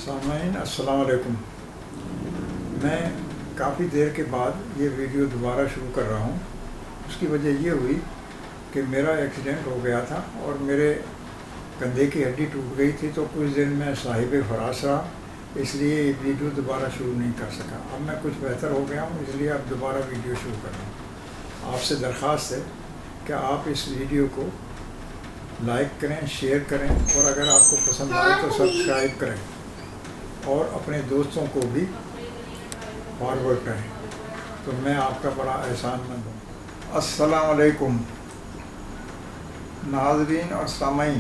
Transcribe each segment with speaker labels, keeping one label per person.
Speaker 1: سامعین السلام علیکم۔ میں کافی دیر کے بعد یہ ویڈیو دوبارہ شروع کر رہا ہوں۔ اس کی وجہ یہ ہوئی کہ میرا ایکسیڈنٹ ہو گیا تھا اور میرے کندھے کی ہڈی ٹوٹ گئی تھی، تو کچھ دن میں صاحب فراش رہا، اس لیے یہ ویڈیو دوبارہ شروع نہیں کر سکا۔ اب میں کچھ بہتر ہو گیا ہوں، اس لیے اب دوبارہ ویڈیو شروع کر رہا ہوں۔ آپ سے درخواست ہے کہ آپ اس ویڈیو کو لائک کریں، شیئر کریں، اور اگر آپ کو پسند آئے تو سبسکرائب کریں اور اپنے دوستوں کو بھی فارورڈ کریں، تو میں آپ کا بڑا احسان مند ہوں۔ السلام علیکم ناظرین اور سامعین،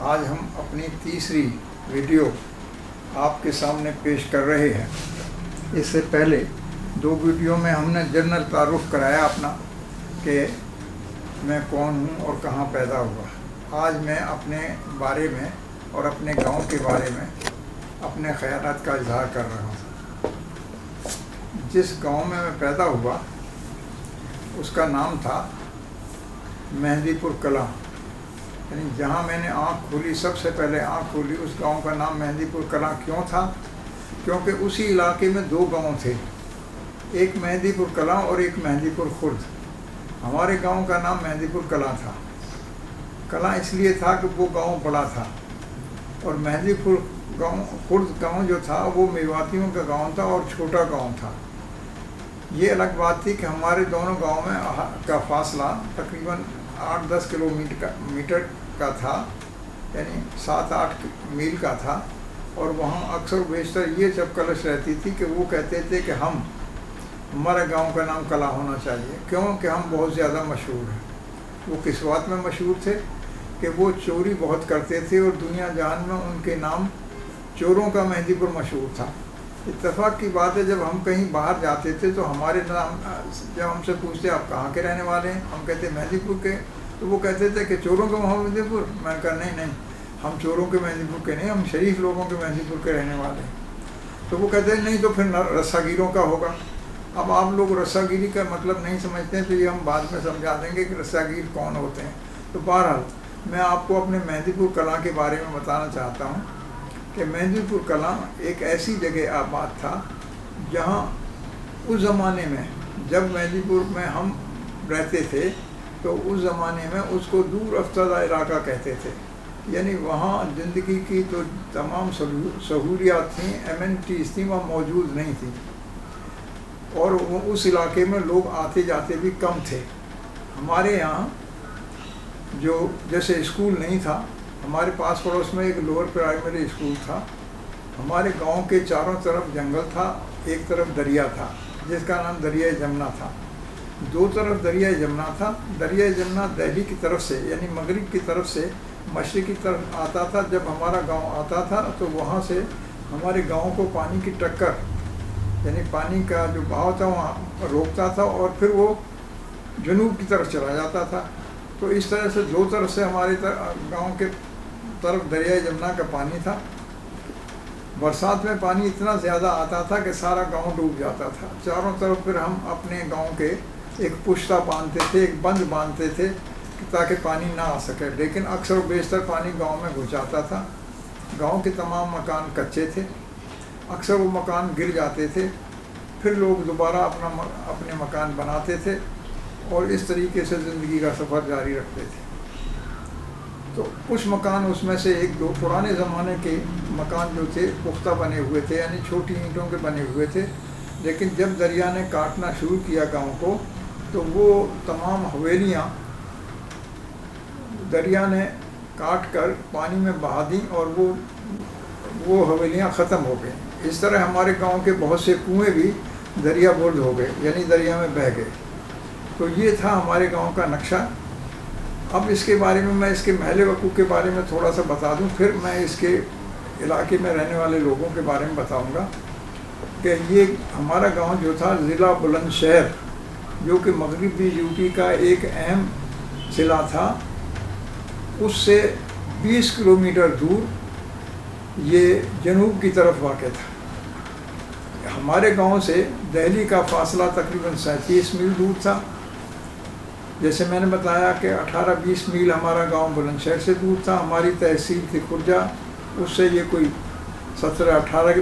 Speaker 1: آج ہم اپنی تیسری ویڈیو آپ کے سامنے پیش کر رہے ہیں۔ اس سے پہلے دو ویڈیو میں ہم نے جنرل تعارف کرایا اپنا کہ میں کون ہوں اور کہاں پیدا ہوا۔ آج میں اپنے بارے میں اور اپنے گاؤں کے بارے میں اپنے خیالات کا اظہار کر رہا ہوں۔ جس گاؤں میں پیدا ہوا اس کا نام تھا مہندی پور کلاں، یعنی جہاں میں نے آنکھ کھولی، سب سے پہلے آنکھ کھولی، اس گاؤں کا نام مہندی پور کلاں کیوں تھا؟ کیونکہ اسی علاقے میں دو گاؤں تھے، ایک مہندی پور کلاں اور ایک مہندی پور خرد۔ ہمارے گاؤں کا نام مہندی پور کلاں تھا۔ کلاں اس لیے تھا کہ وہ گاؤں بڑا تھا، اور مہندی پور گاؤں خرد گاؤں جو تھا وہ میواتیوں کا گاؤں تھا اور چھوٹا گاؤں تھا۔ یہ الگ بات تھی کہ ہمارے دونوں گاؤں میں کا فاصلہ تقریباً 8-10 کلومیٹر کا تھا، یعنی 7-8 میل کا تھا، اور وہاں اکثر بیشتر یہ چپکلش رہتی تھی کہ وہ کہتے تھے کہ ہمارے گاؤں کا نام کلاں ہونا چاہیے، کیونکہ ہم بہت زیادہ مشہور ہیں۔ وہ کس بات میں مشہور تھے کہ وہ چوری بہت کرتے تھے، اور دنیا جہان میں ان کے نام چوروں کا مہندی پور مشہور تھا۔ اتفاق کی بات ہے، جب ہم کہیں باہر جاتے تھے تو ہمارے نام جب ہم سے پوچھتے آپ کہاں کے رہنے والے ہیں، ہم کہتے مہندی پور کے، تو وہ کہتے تھے کہ چوروں کا مہندی پور۔ میں نے کہا نہیں، ہم چوروں کے مہندی پور کے نہیں، ہم شریف لوگوں کے مہندی پور کے رہنے والے ہیں۔ تو وہ کہتے ہیں نہیں تو پھر رسا گیروں کا ہوگا۔ اب آپ لوگ رسا گیری کا مطلب نہیں سمجھتے ہیں، تو یہ ہم بعد میں سمجھا دیں گے کہ رسا گیر کون ہوتے ہیں۔ تو بہرحال میں آپ کو اپنے مہندی پور کلاں کے بارے میں بتانا چاہتا ہوں کہ مہندی پور کلاں ایک ایسی جگہ آباد تھا جہاں اس زمانے میں، جب مہندی پور میں ہم رہتے تھے تو اس زمانے میں اس کو دور افتادہ علاقہ کہتے تھے، یعنی وہاں زندگی کی تو تمام سہولیات تھیں، ایمنٹیز تھیں، وہاں موجود نہیں تھیں، اور اس علاقے میں لوگ آتے جاتے بھی کم تھے۔ ہمارے یہاں جو جیسے اسکول نہیں تھا، ہمارے پاس پڑوس میں ایک لوور پرائمری اسکول تھا۔ ہمارے گاؤں کے چاروں طرف جنگل تھا، ایک طرف دریا تھا جس کا نام دریائے جمنا تھا، دو طرف دریائے جمنا تھا۔ دریائے جمنا دہلی کی طرف سے یعنی مغرب کی طرف سے مشرق کی طرف آتا تھا۔ جب ہمارا گاؤں آتا تھا تو وہاں سے ہمارے گاؤں کو پانی کی ٹکر، یعنی پانی کا جو بہاؤ تھا وہاں روکتا تھا، اور پھر وہ جنوب کی طرف چلا جاتا تھا۔ تو اس طرح سے دو طرف سے ہمارے گاؤں کے طرف دریائے جمنا کا پانی تھا۔ برسات میں پانی اتنا زیادہ آتا تھا کہ سارا گاؤں ڈوب جاتا تھا۔ چاروں طرف پھر ہم اپنے گاؤں کے ایک پشتہ باندھتے تھے، ایک بند باندھتے تھے تاکہ پانی نہ آ سکے، لیکن اکثر و بیشتر پانی گاؤں میں گھس جاتا تھا۔ گاؤں کے تمام مکان کچے تھے، اکثر وہ مکان گر جاتے تھے، پھر لوگ دوبارہ اپنے مکان بناتے تھے، اور اس طریقے سے زندگی کا سفر جاری رکھتے تھے۔ تو کچھ مکان اس میں سے ایک دو پرانے زمانے کے مکان جو تھے پختہ بنے ہوئے تھے، یعنی چھوٹی اینٹوں کے بنے ہوئے تھے، لیکن جب دریا نے کاٹنا شروع کیا گاؤں کو تو وہ تمام حویلیاں دریا نے کاٹ کر پانی میں بہا دیں، اور وہ حویلیاں ختم ہو گئیں۔ اس طرح ہمارے گاؤں کے بہت سے کنویں بھی دریا برد ہو گئے، یعنی دریا میں بہہ گئے۔ تو یہ تھا ہمارے گاؤں کا نقشہ۔ اب اس کے بارے میں اس کے محل وقوع کے بارے میں تھوڑا سا بتا دوں، پھر میں اس کے علاقے میں رہنے والے لوگوں کے بارے میں بتاؤں گا کہ یہ ہمارا گاؤں جو تھا ضلع بلند شہر، جو کہ مغربی یوپی کا ایک اہم ضلع تھا، اس سے 20 کلومیٹر دور یہ جنوب کی طرف واقع تھا۔ ہمارے گاؤں سے دہلی کا فاصلہ تقریباً 37 میل دور تھا۔ جیسے میں نے بتایا کہ 18-20 میل ہمارا گاؤں بلند شہر سے دور تھا۔ ہماری تحصیل تھی کھرجا، اس سے یہ کوئی 17-18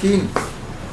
Speaker 1: 3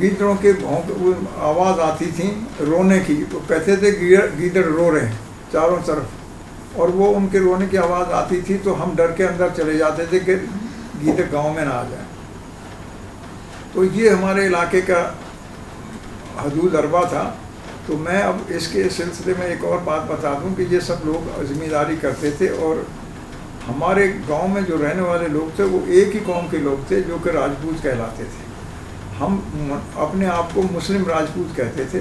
Speaker 1: گیدڑوں کے آواز آتی تھی رونے کی، تو کہتے تھے گیدڑ رو رہے ہیں چاروں طرف، اور وہ ان کے رونے کی آواز آتی تھی تو ہم ڈر کے اندر چلے جاتے تھے کہ گیدڑ گاؤں میں نہ آ جائے۔ تو یہ ہمارے علاقے کا حدود اربا تھا۔ تو میں اب اس کے سلسلے میں ایک اور بات بتا دوں کہ یہ سب لوگ زمینداری کرتے تھے، اور ہمارے گاؤں میں جو رہنے والے لوگ تھے وہ ایک ہی قوم کے لوگ تھے جو کہ راجپوت کہلاتے تھے۔ ہم اپنے آپ کو مسلم راجپوت کہتے تھے۔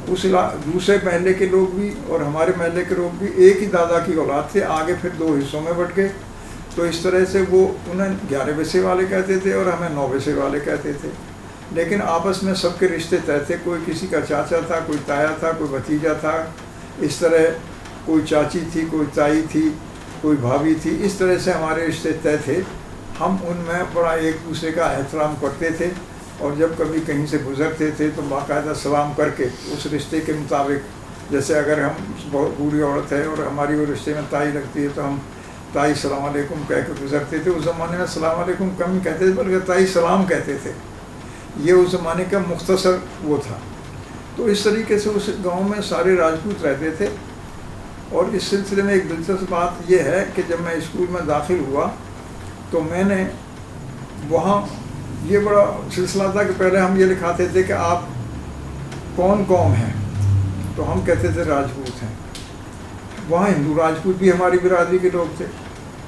Speaker 1: اس دوسرے محلے کے لوگ بھی اور ہمارے محلے کے لوگ بھی ایک ہی دادا کی اولاد تھے، آگے پھر 2 حصوں میں بٹ گئے۔ تو اس طرح سے وہ انہیں 11 بسے والے کہتے تھے اور ہمیں 9 بسے والے کہتے تھے، لیکن آپس میں سب کے رشتے طے تھے۔ کوئی کسی کا چاچا تھا، کوئی تایا تھا، کوئی بھتیجا تھا، اس طرح کوئی چاچی تھی، کوئی تائی تھی، کوئی بھابھی تھی، اس طرح سے ہمارے رشتے طے تھے۔ ہم ان میں بڑا ایک دوسرے کا احترام کرتے تھے، اور جب کبھی کہیں سے گزرتے تھے تو باقاعدہ سلام کر کے اس رشتے کے مطابق، جیسے اگر ہم بہت بوڑھی عورت ہے اور ہماری وہ رشتے میں تائی لگتی ہے تو ہم تائی السلام علیکم کہہ کے گزرتے تھے۔ اس زمانے میں السلام علیکم کم ہی کہتے تھے، بلکہ تائی سلام کہتے تھے۔ یہ اس زمانے کا مختصر وہ تھا۔ تو اس طریقے سے اس گاؤں میں سارے راجپوت رہتے تھے۔ اور اس سلسلے میں ایک دلچسپ بات یہ ہے کہ جب میں اسکول میں داخل ہوا تو میں نے وہاں یہ بڑا سلسلہ تھا کہ پہلے ہم یہ لکھاتے تھے کہ آپ کون قوم ہیں، تو ہم کہتے تھے راجپوت ہیں۔ وہاں ہندو راجپوت بھی ہماری برادری کے لوگ تھے،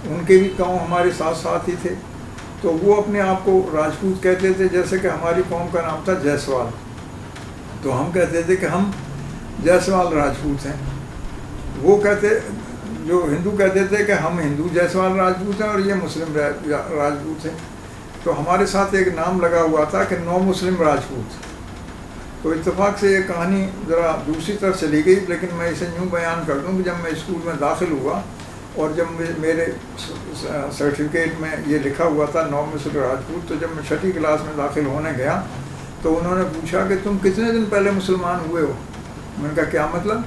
Speaker 1: ان کے بھی قوم ہمارے ساتھ ساتھ ہی تھے، تو وہ اپنے آپ کو راجپوت کہتے تھے۔ جیسے کہ ہماری قوم کا نام تھا جیسوال، تو ہم کہتے تھے کہ ہم جیسوال راجپوت ہیں۔ وہ کہتے، جو ہندو کہتے تھے کہ ہم ہندو جیسوال راجپوت ہیں اور یہ مسلم راجپوت ہیں۔ تو ہمارے ساتھ ایک نام لگا ہوا تھا کہ 9 مسلم راجپوت۔ تو اتفاق سے یہ کہانی ذرا دوسری طرف چلی گئی، لیکن میں اسے یوں بیان کر دوں کہ جب میں اسکول میں داخل ہوا اور جب میرے سرٹیفکیٹ میں یہ لکھا ہوا تھا 9 مسلم راجپوت، تو جب میں 6ٹھی کلاس میں داخل ہونے گیا تو انہوں نے پوچھا کہ تم کتنے دن پہلے مسلمان ہوئے ہو؟ میں نے کہا کیا مطلب؟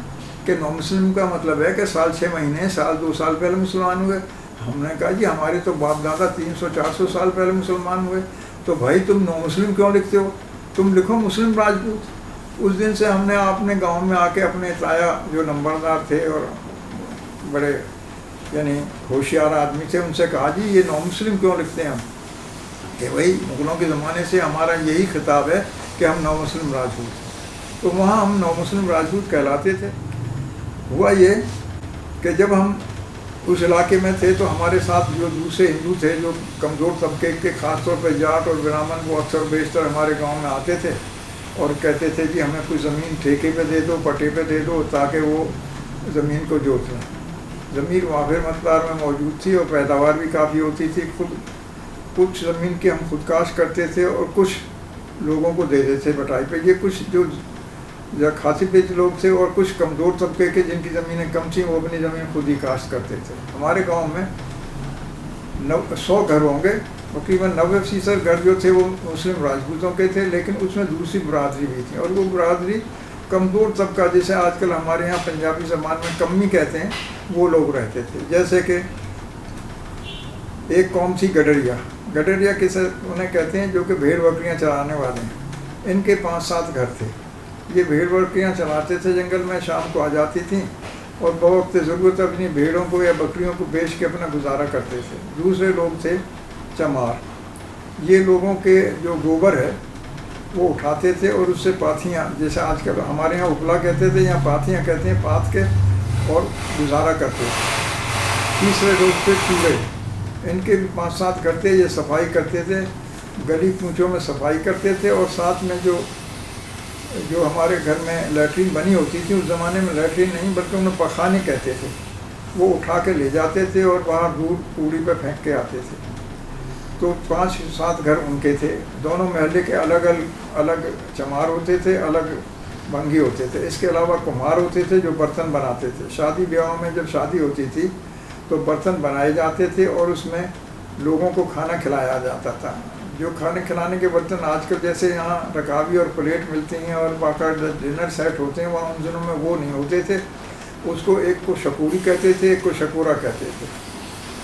Speaker 1: کہ 9 مسلم کا مطلب ہے کہ سال 6 مہینے، سال 2 سال پہلے مسلمان ہوئے۔ ہم نے کہا جی ہمارے تو باپ دادا 300-400 سال پہلے مسلمان ہوئے۔ تو بھائی تم 9 مسلم کیوں لکھتے ہو؟ تم لکھو مسلم راجپوت۔ اس دن سے ہم نے اپنے گاؤں میں آ کے اپنے تایا جو نمبردار تھے اور بڑے یعنی ہوشیار آدمی تھے، ان سے کہا جی یہ 9 مسلم کیوں لکھتے ہیں ہم؟ کہ بھائی مغلوں کے زمانے سے ہمارا یہی خطاب ہے کہ ہم 9 مسلم راجپوت ہیں۔ تو وہاں ہم 9 مسلم راجپوت کہلاتے تھے۔ ہوا یہ کہ جب ہم اس علاقے میں تھے تو ہمارے ساتھ جو دوسرے ہندو تھے جو کمزور طبقے کے، خاص طور پہ جاٹ اور برہمن، وہ اکثر بیشتر ہمارے گاؤں میں آتے تھے اور کہتے تھے کہ ہمیں کوئی زمین ٹھیکے پہ دے دو، پٹے پہ دے دو، تاکہ وہ زمین کو جوت لیں۔ زمین وافر مقدار میں موجود تھی اور پیداوار بھی کافی ہوتی تھی۔ کچھ زمین کی ہم خود کاشت کرتے تھے اور کچھ لوگوں کو دے دیتے تھے بٹائی پہ۔ یہ کچھ جو خاصی پیچ لوگ تھے اور کچھ کمزور طبقے کے جن کی زمینیں کم تھیں وہ اپنی زمین خود ہی کاشت کرتے تھے۔ ہمارے گاؤں میں 100 گھر ہوں گے، تقریباً 90% گھر جو تھے وہ مسلم راجپوتوں کے تھے، لیکن اس میں دوسری برادری بھی تھی، اور وہ برادری کمزور طبقہ، جسے آج کل ہمارے یہاں پنجابی زبان میں کمی کہتے ہیں، وہ لوگ رہتے تھے۔ جیسے کہ ایک قوم تھی گڈریا۔ گڈریا کسے انہیں کہتے ہیں جو کہ بھیڑ بکریاں چرانے والے ہیں۔ ان کے 5-7 گھر تھے۔ یہ بھیڑ بکریاں چلاتے تھے جنگل میں، شام کو آ جاتی تھیں اور بوقت ضرورت اپنی بھیڑوں کو یا بکریوں کو بیچ کے اپنا گزارا کرتے تھے۔ دوسرے لوگ تھے چمار۔ یہ لوگوں کے جو گوبر ہے وہ اٹھاتے تھے اور اس سے پاتھیاں، جیسے آج کل ہمارے یہاں اپلا کہتے تھے یا پاتھیاں کہتے ہیں، پات کے اور گزارا کرتے تھے۔ تیسرے لوگ تھے چوڑے۔ ان کے بھی 5-7 گھر تھے۔ یہ صفائی کرتے تھے، گلی کوچوں میں صفائی کرتے تھے، اور ساتھ میں جو ہمارے گھر میں لیٹرین بنی ہوتی تھی، اس زمانے میں لیٹرین نہیں بلکہ انہیں پخانے کہتے تھے، وہ اٹھا کے لے جاتے تھے اور باہر دور کوڑی پہ پھینک کے آتے تھے۔ تو 5-7 گھر ان کے تھے۔ دونوں محلے کے الگ الگ چمار ہوتے تھے، الگ بنگی ہوتے تھے۔ اس کے علاوہ کمہار ہوتے تھے جو برتن بناتے تھے۔ شادی بیاہوں میں جب شادی ہوتی تھی تو برتن بنائے جاتے تھے اور اس میں لوگوں کو کھانا کھلایا جاتا تھا۔ جو کھانے کھلانے کے برتن آج کل جیسے یہاں رکابی اور پلیٹ ملتی ہیں اور باقاعدہ ڈنر سیٹ ہوتے ہیں، وہاں ان دنوں میں وہ نہیں ہوتے تھے۔ اس کو ایک کو شکوری کہتے تھے، ایک کو شکورا کہتے تھے۔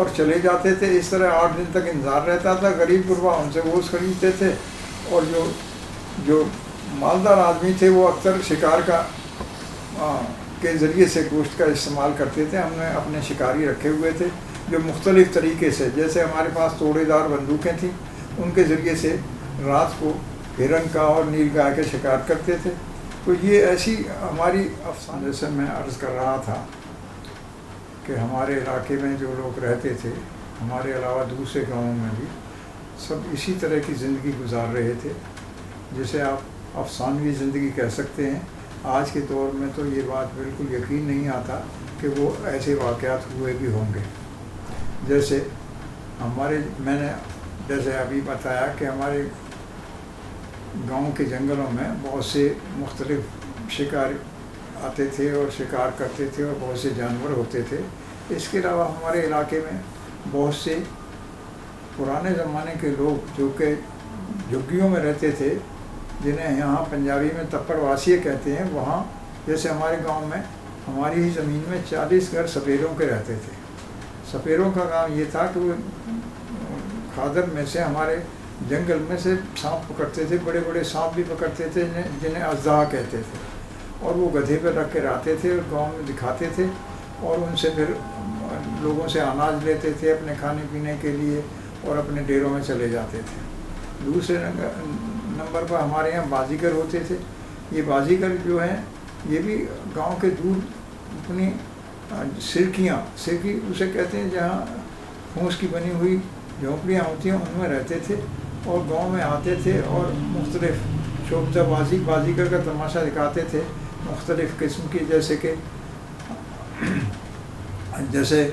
Speaker 1: اور چلے جاتے تھے. اس طرح 8 دن تک انتظار رہتا تھا. غریب غربا ان سے گوشت خریدتے تھے، اور جو مالدار آدمی تھے وہ اکثر شکار کے ذریعے سے گوشت کا استعمال کرتے تھے. ہم نے اپنے شکاری رکھے ہوئے تھے جو مختلف طریقے سے، جیسے ہمارے پاس توڑے دار بندوقیں تھیں، ان کے ذریعے سے رات کو ہرن کا اور نیل گائے کا شکار کرتے تھے. تو یہ ایسی ہماری افسانہ، جیسے میں عرض کر رہا تھا کہ ہمارے علاقے میں جو لوگ رہتے تھے، ہمارے علاوہ دوسرے گاؤں میں بھی سب اسی طرح کی زندگی گزار رہے تھے، جسے آپ افسانوی زندگی کہہ سکتے ہیں. آج کے دور میں تو یہ بات بالکل یقین نہیں آتا کہ وہ ایسے واقعات ہوئے بھی ہوں گے. جیسے میں نے جیسے ابھی بتایا کہ ہمارے گاؤں کے جنگلوں میں بہت سے مختلف شکار آتے تھے اور شکار کرتے تھے، اور بہت سے جانور ہوتے تھے. اس کے علاوہ ہمارے علاقے میں بہت سے پرانے زمانے کے لوگ جو کہ جھگیوں میں رہتے تھے، جنہیں یہاں پنجابی میں تپڑ واسیے کہتے ہیں. وہاں جیسے ہمارے گاؤں میں ہماری ہی زمین میں 40 گھر سپیروں کے رہتے تھے. سپیروں کا کام یہ تھا کہ وہ کھادر میں سے، ہمارے جنگل میں سے سانپ پکڑتے تھے. بڑے بڑے سانپ بھی پکڑتے تھے جنہیں اژدہا کہتے تھے، اور وہ گدھے پہ رکھ کے آتے تھے اور گاؤں میں دکھاتے تھے، اور ان سے پھر لوگوں سے اناج لیتے تھے اپنے کھانے پینے کے لیے، اور اپنے ڈیروں میں چلے جاتے تھے. دوسرے نمبر پر ہمارے یہاں بازیگر ہوتے تھے. یہ بازیگر جو ہیں یہ بھی گاؤں کے دور اپنی سرکی اسے کہتے ہیں، جہاں پھوس کی بنی ہوئی جھونپڑیاں ہوتی ہیں، ان میں رہتے تھے، اور گاؤں میں آتے تھے اور مختلف شوبدہ بازیگر کا تماشا دکھاتے تھے. مختلف قسم کی، جیسے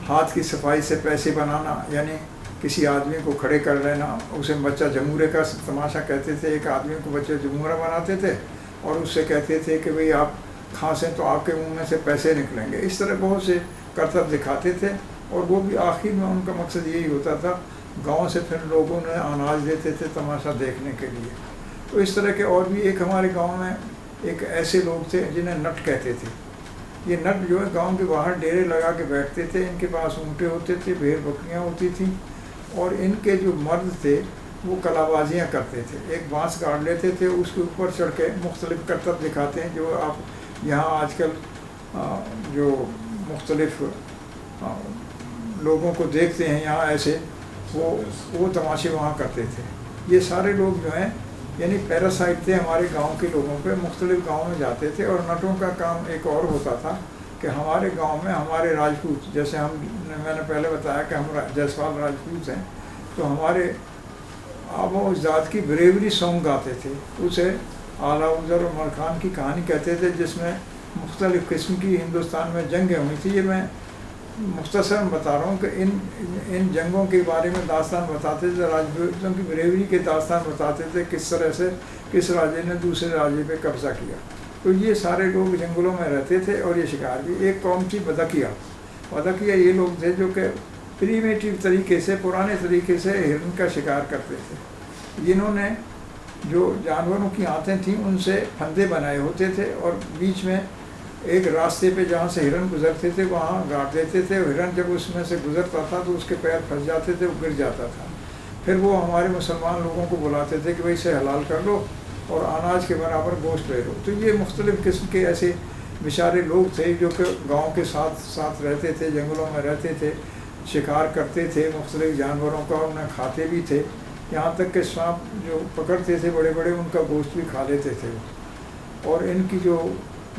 Speaker 1: ہاتھ کی صفائی سے پیسے بنانا، یعنی کسی آدمی کو کھڑے کر لینا، اسے بچہ جمورے کا تماشا کہتے تھے. ایک آدمی کو بچہ جمورہ بناتے تھے اور اس سے کہتے تھے کہ بھئی آپ کھانسیں تو آپ کے منہ میں سے پیسے نکلیں گے. اس طرح بہت سے کرتب دکھاتے تھے، اور وہ بھی آخر میں ان کا مقصد یہی ہوتا تھا، گاؤں سے پھر لوگوں نے اناج دیتے تھے تماشا دیکھنے کے لیے. تو اس طرح کے اور بھی ایک ہمارے گاؤں میں ایک ایسے لوگ تھے جنہیں نٹ کہتے تھے. یہ نٹ جو ہے گاؤں کے باہر ڈیرے لگا کے بیٹھتے تھے. ان کے پاس اونٹے ہوتے تھے، بھیڑ بکریاں ہوتی تھیں، اور ان کے جو مرد تھے وہ کلا بازیاں کرتے تھے. ایک بانس گاڑ لیتے تھے، اس کے اوپر چڑھ کے مختلف کرتب دکھاتے ہیں، جو آپ یہاں آج کل جو مختلف لوگوں کو دیکھتے ہیں یہاں ایسے، وہ تماشے وہاں کرتے تھے. یہ سارے لوگ جو ہیں یعنی پیراسائٹ تھے ہمارے گاؤں کے لوگوں پہ. مختلف گاؤں میں جاتے تھے، اور نٹوں کا کام ایک اور ہوتا تھا کہ ہمارے گاؤں میں ہمارے راجپوت، جیسے میں نے پہلے بتایا کہ ہم جیسوال راجپوت ہیں، تو ہمارے آبا و اجداد کی بریوری سانگ گاتے تھے. اسے اعلیٰ عذر اور ملخان کی کہانی کہتے تھے، جس میں مختلف قسم کی ہندوستان میں جنگیں ہوئی تھیں. یہ میں مختصراً بتا رہا ہوں کہ ان جنگوں کے بارے میں داستان بتاتے تھے، راجپوتوں کی بریوری کے داستان بتاتے تھے، کس طرح سے کس راجے نے دوسرے راجے پہ قبضہ کیا. تو یہ سارے لوگ جنگلوں میں رہتے تھے، اور یہ شکار بھی. ایک قوم تھی بدکیا یہ لوگ تھے جو کہ پریمیٹیو طریقے سے، پرانے طریقے سے ہرن کا شکار کرتے تھے. جنہوں نے جو جانوروں کی آنتیں تھیں ان سے پھندے بنائے ہوتے تھے، اور بیچ میں ایک راستے پہ جہاں سے ہرن گزرتے تھے وہاں گاڑ دیتے تھے. ہرن جب اس میں سے گزرتا تھا تو اس کے پیر پھنس جاتے تھے، وہ گر جاتا تھا. پھر وہ ہمارے مسلمان لوگوں کو بلاتے تھے کہ بھائی اسے حلال کر لو اور اناج کے برابر گوشت لے لو. تو یہ مختلف قسم کے ایسے بیچارے لوگ تھے جو کہ گاؤں کے ساتھ رہتے تھے، جنگلوں میں رہتے تھے، شکار کرتے تھے مختلف جانوروں کا، انہیں کھاتے بھی تھے. یہاں تک کہ سانپ جو پکڑتے تھے بڑے بڑے، ان کا گوشت بھی کھا لیتے تھے. اور ان کی جو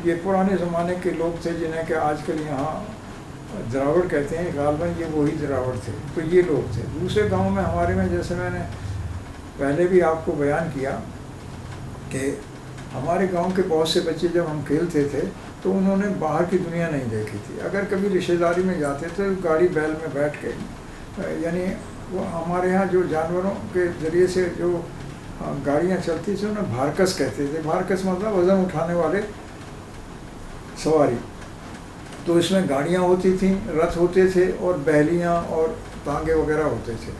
Speaker 1: یہ پرانے زمانے کے لوگ تھے جنہیں کہ آج کل یہاں دراوڑ کہتے ہیں، غالباً یہ وہی دراوڑ تھے. تو یہ لوگ تھے. دوسرے گاؤں میں ہمارے میں، جیسے میں نے پہلے بھی آپ کو بیان کیا کہ ہمارے گاؤں کے بہت سے بچے جب ہم کھیلتے تھے تو انہوں نے باہر کی دنیا نہیں دیکھی تھی. اگر کبھی رشتہ داری میں جاتے تھے گاڑی بیل میں بیٹھ کے، یعنی وہ ہمارے یہاں جو جانوروں کے ذریعے سے جو گاڑیاں چلتی تھیں انہیں بھارکس کہتے تھے. بھارکس مطلب وزن اٹھانے والے سواری. تو اس میں گاڑیاں ہوتی تھیں، رتھ ہوتے تھے، اور بہلیاں اور تانگے وغیرہ ہوتے تھے.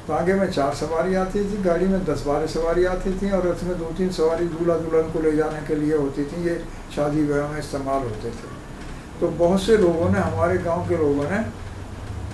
Speaker 1: تانگے میں 4 سواری آتی تھی، گاڑی میں 10-12 سواری آتی تھیں، اور رتھ میں 2-3 سواری دولہا دلہن کو لے جانے کے لیے ہوتی تھیں. یہ شادی بیاہ میں استعمال ہوتے تھے. تو بہت سے لوگوں نے، ہمارے گاؤں کے لوگوں نے